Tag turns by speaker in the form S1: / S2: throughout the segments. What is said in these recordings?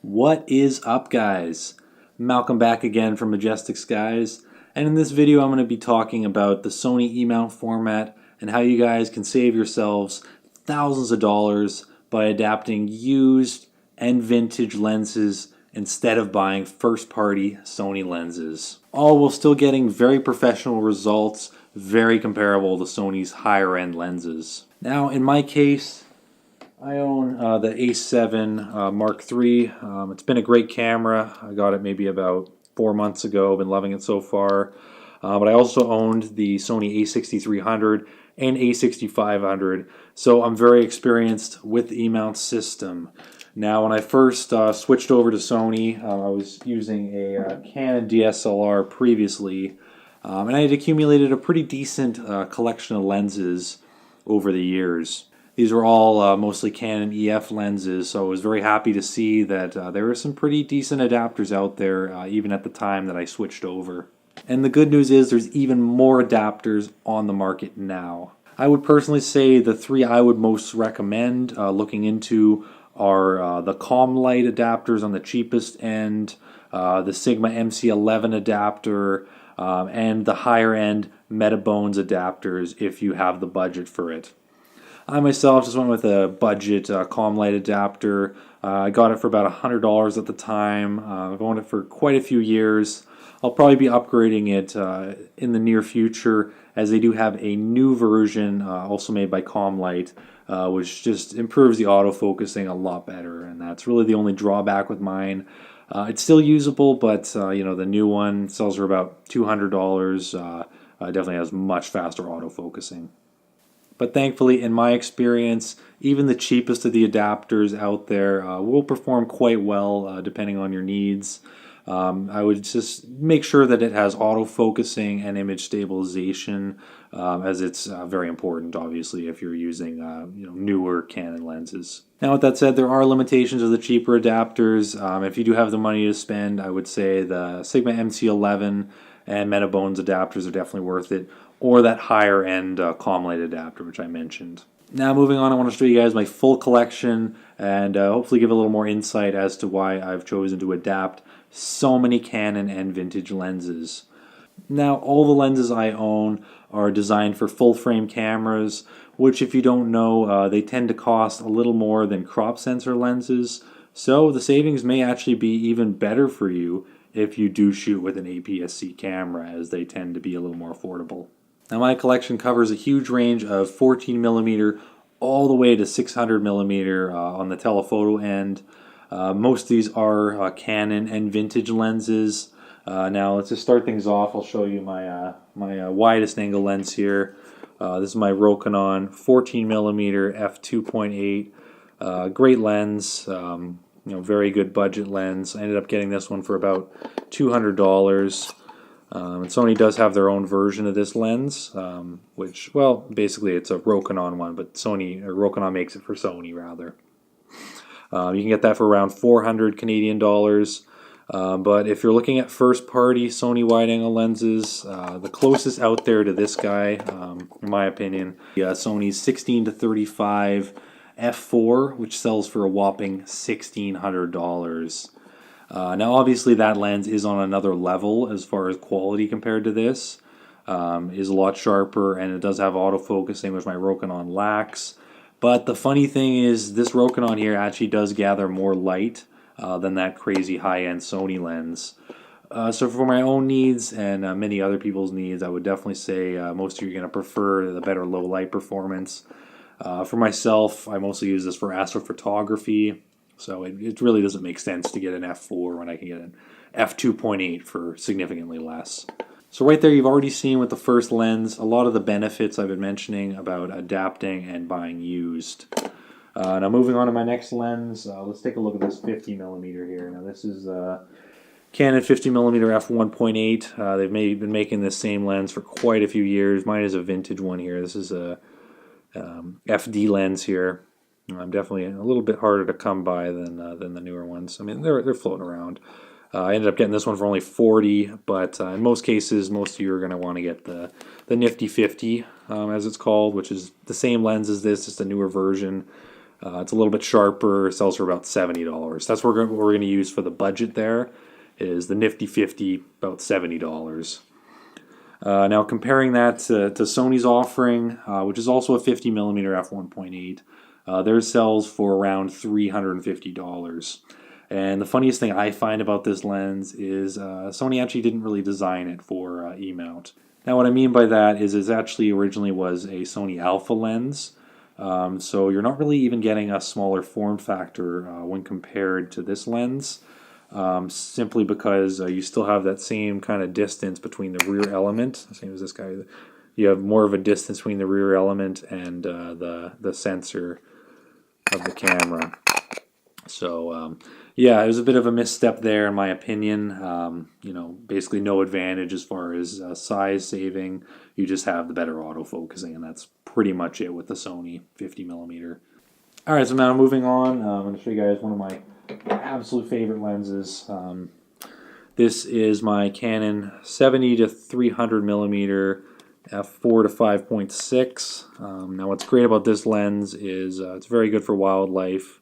S1: What is up, guys? Malcolm back again from Majestic Skies, and in this video I'm going to be talking about the Sony emount format and how you guys can save yourselves thousands of dollars by adapting used and vintage lenses instead of buying first-party Sony lenses. All while still getting very professional results, very comparable to Sony's higher-end lenses. Now, in my case, I own the A7 Mark III. It's been a great camera. I got it maybe about 4 months ago. Been loving it so far. But I also owned the Sony A6300 and A6500, so I'm very experienced with the emount system. Now, when I first switched over to Sony, I was using a Canon DSLR previously, and I had accumulated a pretty decent collection of lenses over the years. These were all mostly Canon EF lenses, so I was very happy to see that there were some pretty decent adapters out there, even at the time that I switched over. And the good news is there's even more adapters on the market now. I would personally say the three I would most recommend looking into are the CalmLight adapters on the cheapest end, the Sigma MC11 adapter, and the higher end Metabones adapters if you have the budget for it. I myself just went with a budget CalmLight adapter. I got it for about $100 at the time. I've owned it for quite a few years. I'll probably be upgrading it in the near future, as they do have a new version also made by CalmLight, which just improves the autofocusing a lot better, and that's really the only drawback with mine. It's still usable, but the new one sells for about $200. Definitely has much faster autofocusing. But thankfully, in my experience, even the cheapest of the adapters out there will perform quite well depending on your needs. I would just make sure that it has autofocusing and image stabilization, as it's very important, obviously, if you're using newer Canon lenses. Now, with that said, there are limitations of the cheaper adapters. If you do have the money to spend, I would say the Sigma MC11 and Metabones adapters are definitely worth it, or that higher end CalmLight adapter, which I mentioned. Now, moving on, I want to show you guys my full collection and hopefully give a little more insight as to why I've chosen to adapt so many Canon and vintage lenses. Now, all the lenses I own are designed for full frame cameras, which, if you don't know, they tend to cost a little more than crop sensor lenses, so the savings may actually be even better for you if you do shoot with an APS-C camera, as they tend to be a little more affordable. Now, my collection covers a huge range of 14mm all the way to 600mm on the telephoto end. Most of these are Canon and vintage lenses. Now, let's just start things off. I'll show you my widest angle lens here. This is my Rokinon 14mm f2.8. Great lens. Very good budget lens. I ended up getting this one for about $200. And Sony does have their own version of this lens, which, well, basically it's a Rokinon one, but Rokinon makes it for Sony, rather. You can get that for around 400 Canadian dollars. But if you're looking at first-party Sony wide-angle lenses, the closest out there to this guy, in my opinion, Sony's 16-35 f4, which sells for a whopping $1,600. Now, obviously, that lens is on another level as far as quality compared to this. Is a lot sharper, and it does have autofocusing, which my Rokinon lacks. But the funny thing is, this Rokinon here actually does gather more light than that crazy high-end Sony lens. So for my own needs and many other people's needs, I would definitely say most of you are going to prefer the better low light performance. For myself, I mostly use this for astrophotography, so it really doesn't make sense to get an f4 when I can get an f2.8 for significantly less. So right there, you've already seen with the first lens a lot of the benefits I've been mentioning about adapting and buying used. Now, moving on to my next lens, let's take a look at this 50mm here. Now, this is Canon 50mm f1.8. They've been making this same lens for quite a few years. Mine is a vintage one here. This is a FD lens here. Definitely a little bit harder to come by than the newer ones. I mean, they're floating around. I ended up getting this one for only $40, but in most cases, most of you are going to want to get the Nifty 50, as it's called, which is the same lens as this, just a newer version. It's a little bit sharper, sells for about $70. That's what we're going to use for the budget there, is the nifty 50, about $70. Now comparing that to Sony's offering, which is also a 50mm f1.8, theirs sells for around $350. And the funniest thing I find about this lens is Sony actually didn't really design it for E-mount. Now what I mean by that is it actually originally was a Sony Alpha lens, so you're not really even getting a smaller form factor when compared to this lens, simply because you still have that same kind of distance between the rear element, same as this guy. You have more of a distance between the rear element and the sensor of the camera. So yeah, it was a bit of a misstep there in my opinion. You know, basically no advantage as far as size saving. You just have the better autofocusing, and that's pretty much it with the Sony 50mm. Alright, so now moving on, I'm going to show you guys one of my absolute favorite lenses. This is my Canon 70 to 300mm f4 to 5.6. Now what's great about this lens is it's very good for wildlife.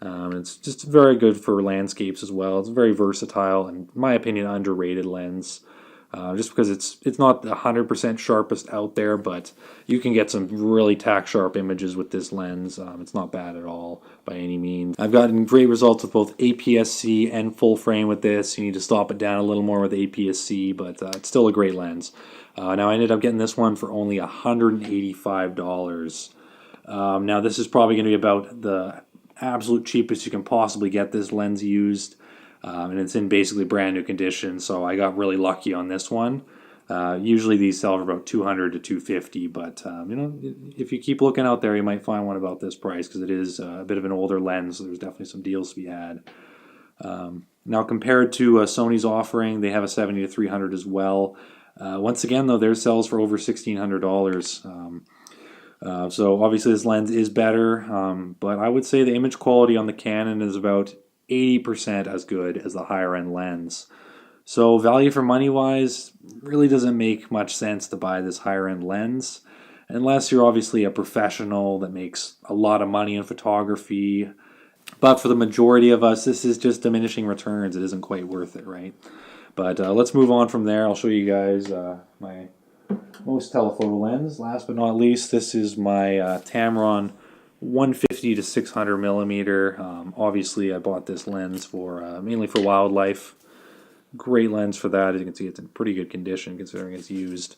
S1: It's just very good for landscapes as well. It's very versatile and, in my opinion, underrated lens. Just because it's not the 100% sharpest out there, but you can get some really tack sharp images with this lens. It's not bad at all by any means. I've gotten great results with both APS-C and full frame with this. You need to stop it down a little more with APS-C, but it's still a great lens. Now I ended up getting this one for only $185. Now this is probably going to be about the absolute cheapest you can possibly get this lens used, and it's in basically brand new condition, so I got really lucky on this one. Usually these sell for about $200 to $250, but you know, if you keep looking out there, you might find one about this price, because it is a bit of an older lens, so there's definitely some deals to be had. Now compared to Sony's offering, they have a 70 to 300 as well. Once again though, theirs sells for over $1,600. So obviously this lens is better, but I would say the image quality on the Canon is about 80% as good as the higher end lens. So value for money wise, really doesn't make much sense to buy this higher end lens, unless you're obviously a professional that makes a lot of money in photography. But for the majority of us, this is just diminishing returns. It isn't quite worth it, right? But let's move on from there. I'll show you guys my most telephoto lens. Last but not least, this is my Tamron 150 to 600mm. Obviously, I bought this lens for mainly for wildlife. Great lens for that. As you can see, it's in pretty good condition considering it's used.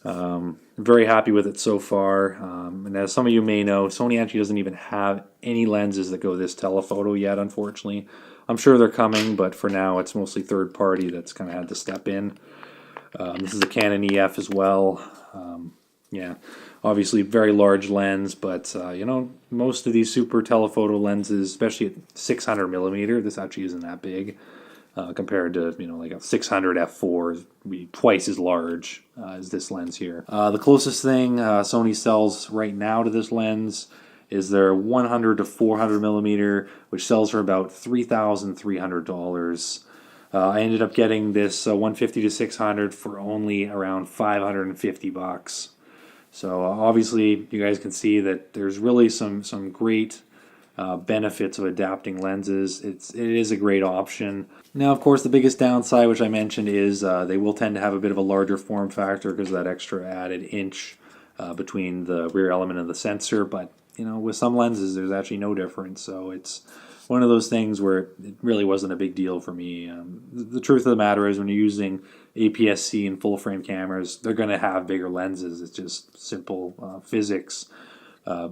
S1: Very happy with it so far. And as some of you may know, Sony actually doesn't even have any lenses that go this telephoto yet, unfortunately. I'm sure they're coming, but for now it's mostly third party that's kind of had to step in. This is a Canon EF as well. Yeah, obviously very large lens, but you know, most of these super telephoto lenses, especially at 600mm, this actually isn't that big compared to, you know, like a 600 f4 is be twice as large as this lens here. The closest thing Sony sells right now to this lens is their 100 to 400mm, which sells for about $3,300. I ended up getting this 150 to 600 for only around $550. So obviously you guys can see that there's really some great benefits of adapting lenses. It is a great option. Now, of course, the biggest downside, which I mentioned, is they will tend to have a bit of a larger form factor because of that extra added inch between the rear element and the sensor. But you know, with some lenses, there's actually no difference. So it's one of those things where it really wasn't a big deal for me. The truth of the matter is, when you're using APS-C and full frame cameras, they're going to have bigger lenses. It's just simple physics.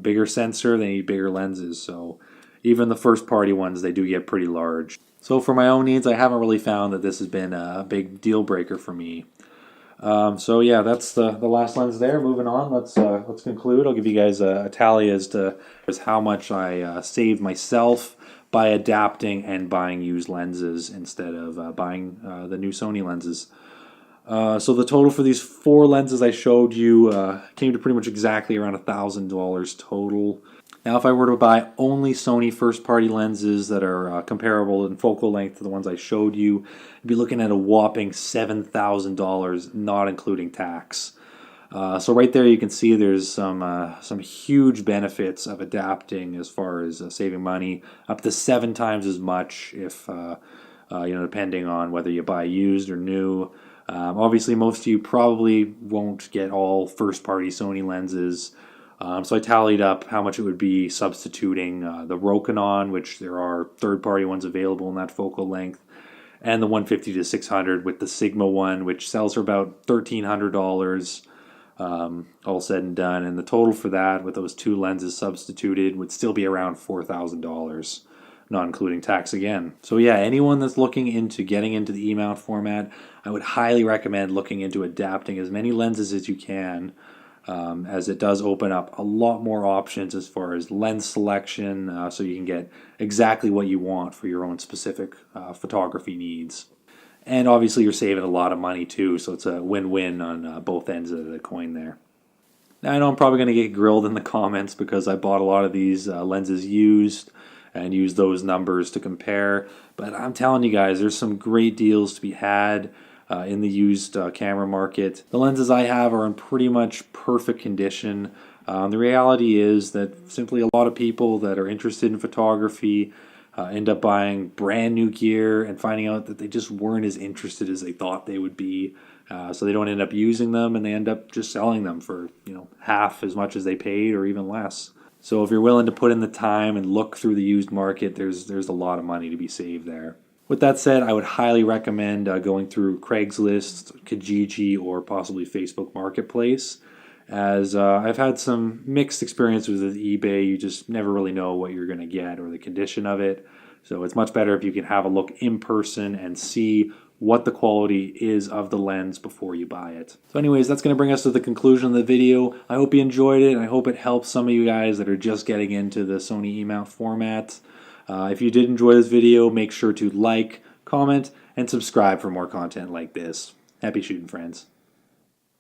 S1: Bigger sensor, they need bigger lenses. So even the first party ones, they do get pretty large. So for my own needs, I haven't really found that this has been a big deal breaker for me. So yeah, that's the last lens there. Moving on, let's conclude. I'll give you guys a tally as to how much I saved myself by adapting and buying used lenses instead of buying the new Sony lenses. So the total for these 4 lenses I showed you came to pretty much exactly around $1,000 total. Now, if I were to buy only Sony first-party lenses that are comparable in focal length to the ones I showed you, I'd be looking at a whopping $7,000, not including tax. So right there you can see there's some huge benefits of adapting as far as saving money, up to 7 times as much if depending on whether you buy used or new. Obviously, most of you probably won't get all first-party Sony lenses. So I tallied up how much it would be substituting the Rokinon, which there are third-party ones available in that focal length, and the 150 to 600 with the Sigma one, which sells for about $1,300, all said and done. And the total for that, with those 2 lenses substituted, would still be around $4,000. Not including tax again. So yeah, anyone that's looking into getting into the emount format, I would highly recommend looking into adapting as many lenses as you can, as it does open up a lot more options as far as lens selection, so you can get exactly what you want for your own specific photography needs. And obviously you're saving a lot of money too, so it's a win-win on both ends of the coin there. Now I know I'm probably going to get grilled in the comments because I bought a lot of these lenses used and use those numbers to compare. But I'm telling you guys, there's some great deals to be had in the used camera market. The lenses I have are in pretty much perfect condition. The reality is that simply a lot of people that are interested in photography end up buying brand new gear and finding out that they just weren't as interested as they thought they would be. So they don't end up using them, and they end up just selling them for half as much as they paid or even less. So if you're willing to put in the time and look through the used market, there's a lot of money to be saved there. With that said, I would highly recommend going through Craigslist, Kijiji, or possibly Facebook Marketplace, as I've had some mixed experiences with eBay. You just never really know what you're going to get or the condition of it. So it's much better if you can have a look in person and see what the quality is of the lens before you buy it. So anyways, that's going to bring us to the conclusion of the video. I hope you enjoyed it. I hope it helps some of you guys that are just getting into the Sony emount format. If you did enjoy this video, make sure to like, comment, and subscribe for more content like this. Happy shooting, friends.